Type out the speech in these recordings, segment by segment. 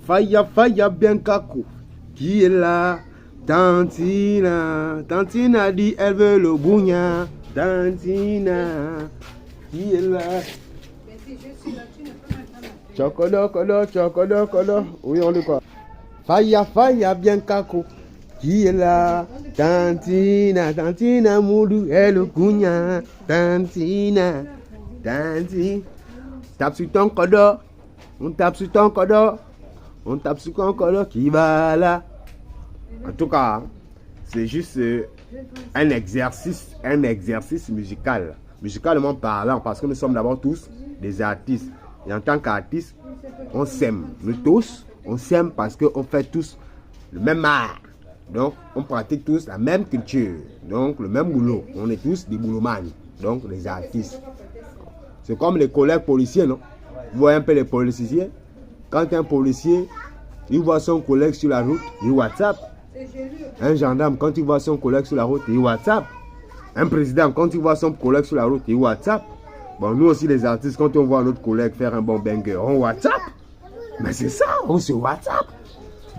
Faya, Faya Biancaco, qui est là? Tantina, Tantina dit elle veut le bougna. Tantina, qui est là? Chocolat, chocolat. Oui, on le quoi? Faya, Faya Biancaco, qui est là? Tantina, Tantina Moudou, elle le bougna. Tantina, Tantina. Tape sur ton codo, on tape sur ton codo. On tape sur ton codo qui va là. En tout cas, c'est juste un exercice musical. Musicalement parlant, parce que nous sommes d'abord tous des artistes. Et en tant qu'artistes, on s'aime. Nous tous, on s'aime parce qu'on fait tous le même art. Donc, on pratique tous la même culture. Donc, le même boulot. On est tous des boulomans. Donc, les artistes. C'est comme les collègues policiers, non? Vous voyez un peu les policiers. Quand un policier, il voit son collègue sur la route, il WhatsApp. Un gendarme, quand il voit son collègue sur la route, il WhatsApp. Un président, quand il voit son collègue sur la route, il WhatsApp. Bon, nous aussi les artistes, quand on voit notre collègue faire un bon banger, on WhatsApp. Mais c'est ça, on se WhatsApp.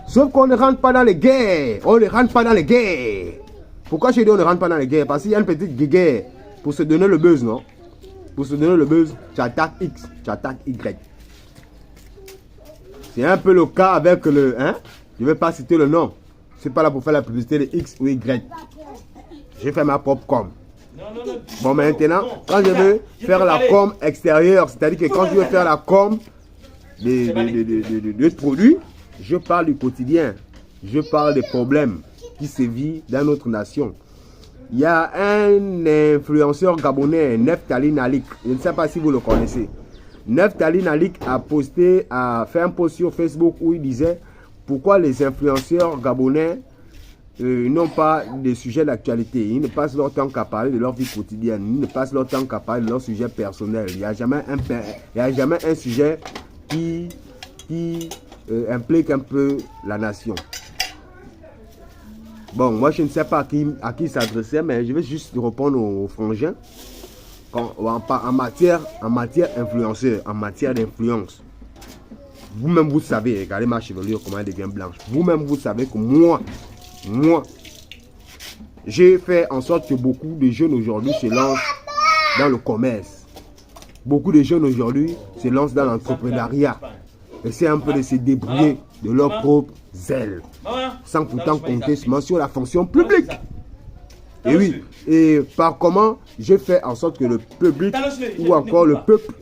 Sauf qu'on ne rentre pas dans les guerres. On ne rentre pas dans les guerres. Pourquoi je dis on ne rentre pas dans les guerres? Parce qu'il y a une petite guerre pour se donner le buzz, non? Pour se donner le buzz, tu attaques X, tu attaques Y. C'est un peu le cas avec le... Hein? Je ne vais pas citer le nom. Je ne suis pas là pour faire la publicité de X ou Y. J'ai fait ma propre com. Bon, maintenant, quand je veux faire la com extérieure, c'est-à-dire que quand je veux faire la com de produits, je parle du quotidien. Je parle des problèmes qui sévissent dans notre nation. Il y a un influenceur gabonais, Neftali Nalik. Je ne sais pas si vous le connaissez. Neftali Nalik a fait un post sur Facebook où il disait pourquoi les influenceurs gabonais n'ont pas de sujets d'actualité. Ils ne passent leur temps qu'à parler de leur vie quotidienne. Ils ne passent leur temps qu'à parler de leur sujet personnel. Il n'y a jamais un sujet qui implique un peu la nation. Bon, moi je ne sais pas à qui s'adresser, mais je vais juste répondre aux frangins. En matière influenceur, en matière d'influence, vous-même vous savez, regardez ma chevelure comment elle devient blanche. Vous-même vous savez que moi, j'ai fait en sorte que beaucoup de jeunes aujourd'hui se lancent dans le commerce. Beaucoup de jeunes aujourd'hui se lancent dans l'entrepreneuriat. Essaient un peu de se débrouiller de leur propre zèle, sans pourtant compter seulement sur la fonction publique. Et oui, et par comment j'ai fait en sorte que le public ou encore le peuple